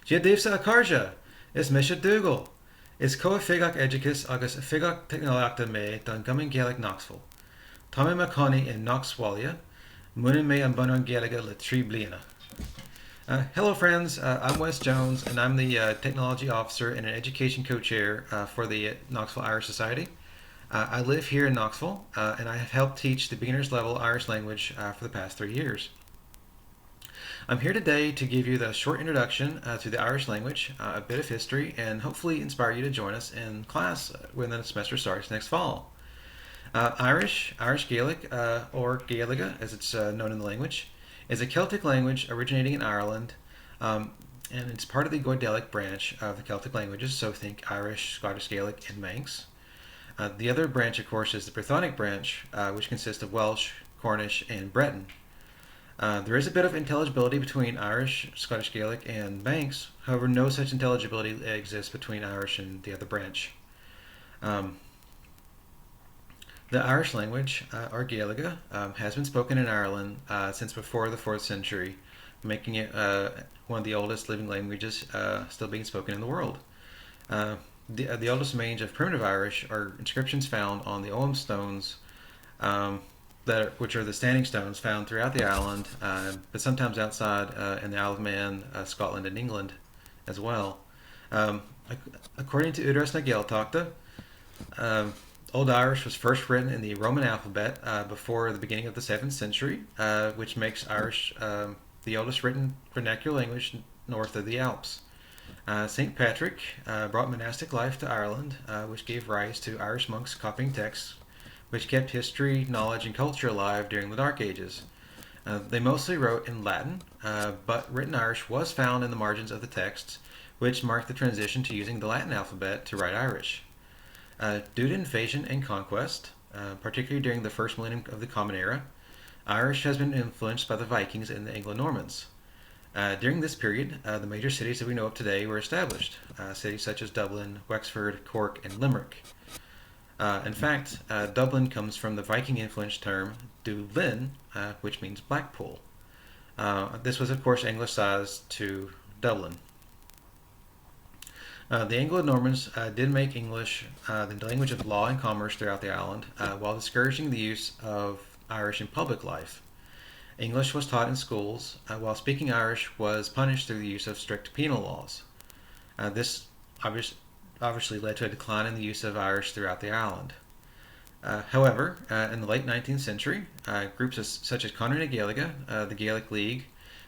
Díobh a carja, is mis Dougal. Is co figach educus agus figach technolachta me don gumming Gaelic Knoxville. Tommy McConney in Knoxwalia, munin me an bunan Gaeliga le trí bliana. Hello friends, I'm Wes Jones and I'm the Technology Officer and an Education Co-Chair for the Knoxville Irish Society. I live here in Knoxville and I have helped teach the beginners level Irish language for the past 3 years. I'm here today to give you the short introduction to the Irish language, a bit of history, and hopefully inspire you to join us in class when the semester starts next fall. Irish Gaelic, or Gaeilge as it's known in the language, is a Celtic language originating in Ireland, and it's part of the Dialects branch of the Celtic languages, so think Irish, Scottish Gaelic, and Manx. The other branch, of course, is the Brythonic branch, which consists of Welsh, Cornish, and Breton. There is a bit of intelligibility between Irish, Scottish Gaelic, and Manx. However, no such intelligibility exists between Irish and the other branch. The Irish language, or Gaeilge, has been spoken in Ireland since before the 4th century, making it one of the oldest living languages still being spoken in the world. The oldest remains of primitive Irish are inscriptions found on the Ogham stones, which are the standing stones found throughout the island, but sometimes outside in the Isle of Man, Scotland, and England as well. According to Udras na Gaeltachta, Old Irish was first written in the Roman alphabet before the beginning of the 7th century, which makes Irish the oldest written vernacular language north of the Alps. St. Patrick brought monastic life to Ireland, which gave rise to Irish monks copying texts, which kept history, knowledge, and culture alive during the Dark Ages. They mostly wrote in Latin, but written Irish was found in the margins of the texts, which marked the transition to using the Latin alphabet to write Irish. Due to invasion and conquest, particularly during the first millennium of the Common Era, Irish has been influenced by the Vikings and the Anglo-Normans. During this period, the major cities that we know of today were established, cities such as Dublin, Wexford, Cork, and Limerick. In fact, Dublin comes from the Viking-influenced term Dublin, which means Blackpool. This was, of course, anglicized to Dublin. The Anglo-Normans did make English the language of law and commerce throughout the island, while discouraging the use of Irish in public life. English was taught in schools, while speaking Irish was punished through the use of strict penal laws. This obviously led to a decline in the use of Irish throughout the island. However, in the late 19th century, groups such as Conradh na Gaeilge, the Gaelic League,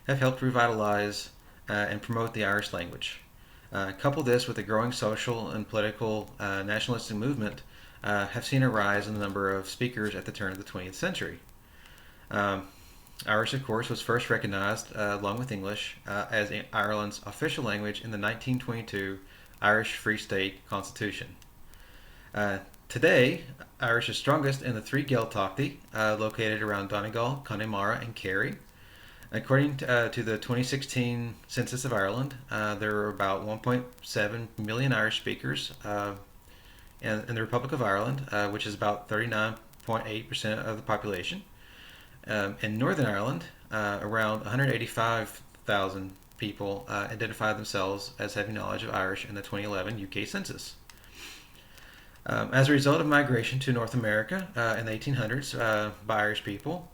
have helped revitalize and promote the Irish language. Couple this with the growing social and political nationalistic movement, have seen a rise in the number of speakers at the turn of the 20th century. Irish, of course, was first recognized, along with English, as Ireland's official language in the 1922 Irish Free State Constitution. Today, Irish is strongest in the 3 Gaeltachtaí located around Donegal, Connemara, and Kerry. According to the 2016 Census of Ireland, there are about 1.7 million Irish speakers in the Republic of Ireland, which is about 39.8% of the population. In Northern Ireland, around 185,000 people identified themselves as having knowledge of Irish in the 2011 UK Census. As a result of migration to North America in the 1800s by Irish people,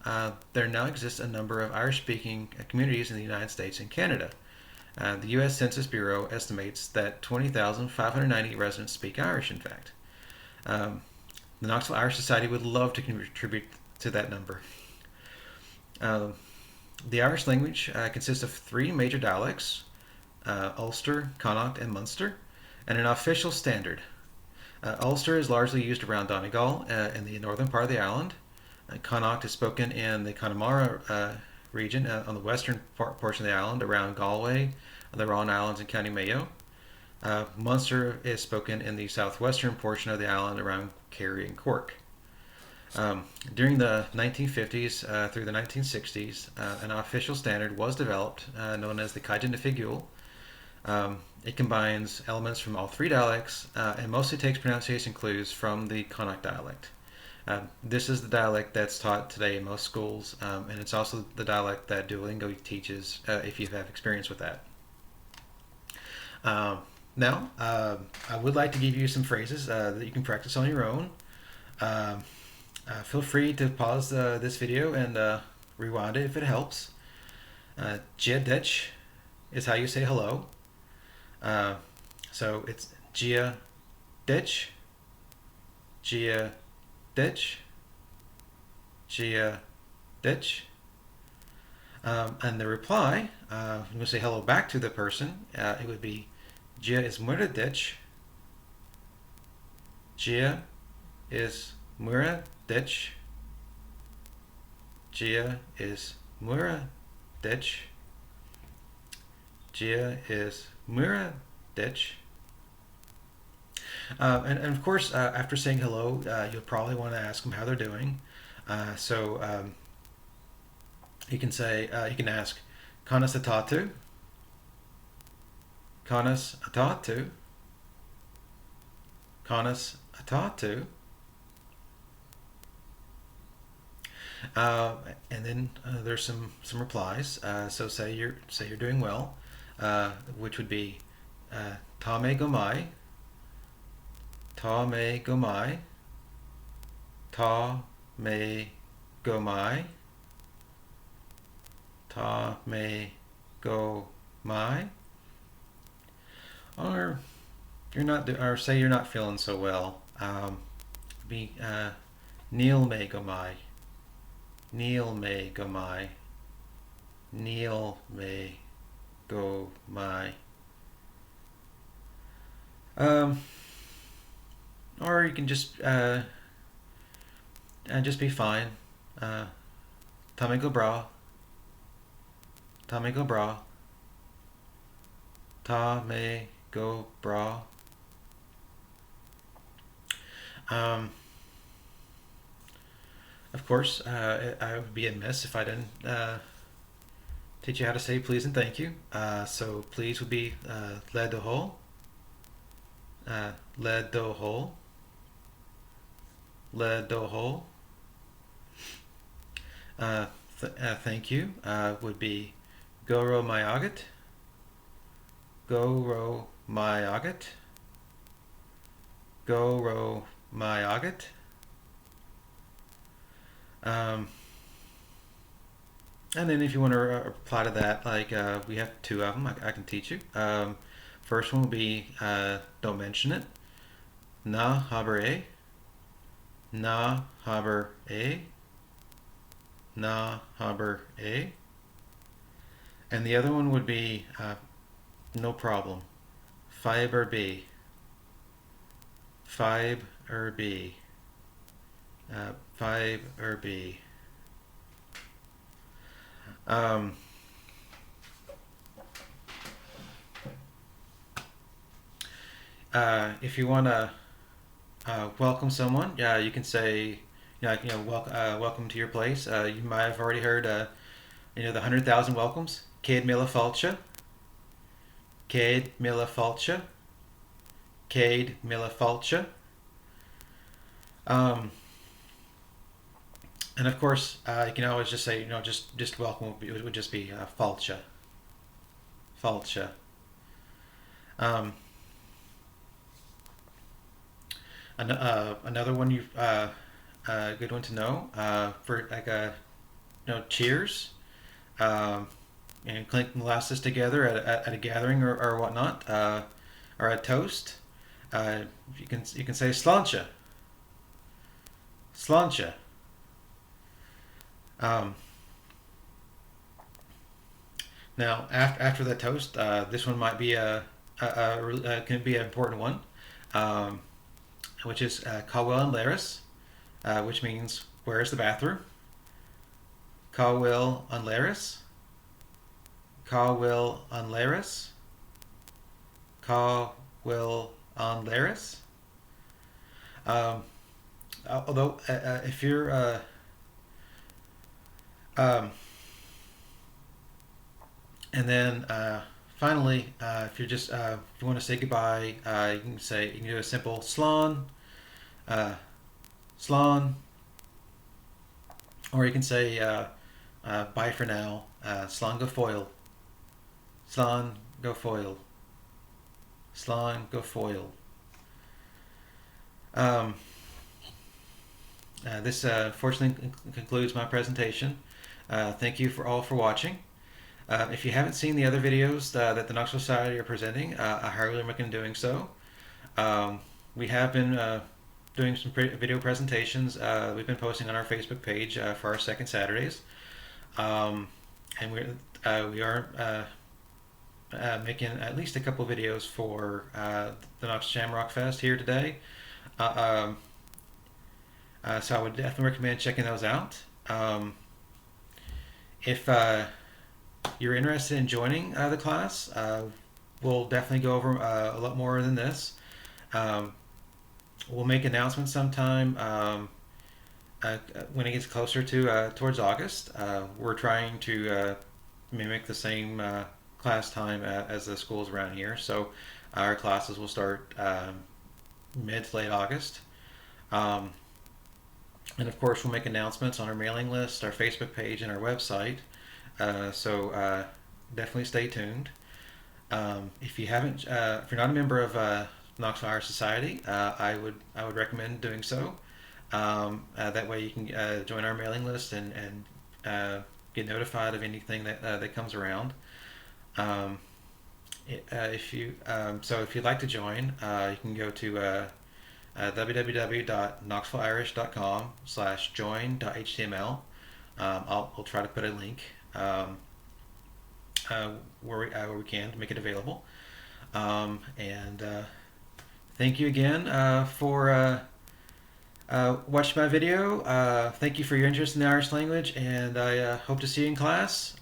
there now exists a number of Irish-speaking communities in the United States and Canada. The U.S. Census Bureau estimates that 20,590 residents speak Irish, in fact. The Knoxville Irish Society would love to contribute to that number. The Irish language consists of 3 major dialects, Ulster, Connacht, and Munster, and an official standard. Ulster is largely used around Donegal in the northern part of the island. Connacht is spoken in the Connemara region on the western portion of the island around Galway, the Rowan Islands, and County Mayo. Munster is spoken in the southwestern portion of the island around Kerry and Cork. During the 1950s through the 1960s, an official standard was developed known as the Caighdeán na Figiúil. It combines elements from all 3 dialects and mostly takes pronunciation clues from the Connacht dialect. This is the dialect that's taught today in most schools, and it's also the dialect that Duolingo teaches if you have experience with that. Um, Now, I would like to give you some phrases that you can practice on your own. Um, Feel free to pause this video and rewind it if it helps. Gia ditch is how you say hello. Uh, so it's Gia ditch, Gia ditch, Gia ditch. And the reply, when we say hello back to the person, it would be Gia is mura ditch. Gia is mura ditch. Gia is mura ditch. Gia is mura ditch. And of course, after saying hello, you'll probably want to ask them how they're doing. So you can say, you can ask, Kanas atatu? Kanas atatu? Kanas atatu? And then there's some replies. So say you're doing well, which would be Tame gomai, Tame gomai, Tame gomai, Tame gomai. Or or say you're not feeling so well. Be Neil me gomai. Neil me gomai. Neil me gomai. Or you can just be fine. Tame go bra. Tame go bra. Tame go bra. Of course, I would be amiss if I didn't teach you how to say please and thank you. So please would be le do ho, le do ho, le do ho. Thank you would be goro mai agat, goro mai agat, goro mai agat. And then if you want to reply to that, like we have two of them, I can teach you. First one will be don't mention it. Na haber e. Na haber e. Na haber e. And the other one would be no problem. Fiber b. Fiber b. Fiber b. If you want to welcome someone, you can say, welcome to your place. You might have already heard, the 100,000 welcomes. Cade mila falcha. Cade mila falcha. Cade mila falcha. And of course, you can always just say, just welcome would just be falcha. Falcha. Another one good one to know for like cheers, and clinking glasses together at a gathering or whatnot, or a toast. You can say slancha. Slancha. Now after that toast, this one might be can be an important one, which is Kawil and Laris, which means where's the bathroom? Kawil and Laris. Kawil and Laris. Kawil and Laris. Although if you're and then finally, if you're just if you want to say goodbye, you can do a simple slan, slan, or you can say bye for now, slan go foil, slan go foil. Slán go foil. Um, this fortunately concludes my presentation. Thank you all for watching. If you haven't seen the other videos that the Knoxville Society are presenting, I highly recommend doing so. We have been doing some video presentations. We've been posting on our Facebook page for our second Saturdays. And we are making at least a couple videos for the Knox Shamrock Fest here today. So I would definitely recommend checking those out. If you're interested in joining the class, we'll definitely go over a lot more than this. We'll make announcements sometime when it gets closer to towards August. We're trying to mimic the same class time as the schools around here, so our classes will start mid to late August. And of course, we'll make announcements on our mailing list, our Facebook page, and our website. So definitely stay tuned. If you haven't, if you're not a member of Knoxville Irish Society, I would recommend doing so. That way, you can join our mailing list and get notified of anything that comes around. If you'd like to join, you can go to www.knoxvilleirish.com/join.html. I'll try to put a link where we can to make it available. And thank you again for watching my video. Thank you for your interest in the Irish language, and I hope to see you in class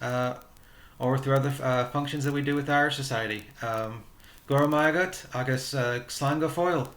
or through other functions that we do with the Irish Society. Gora Magat, agus Slán go foil.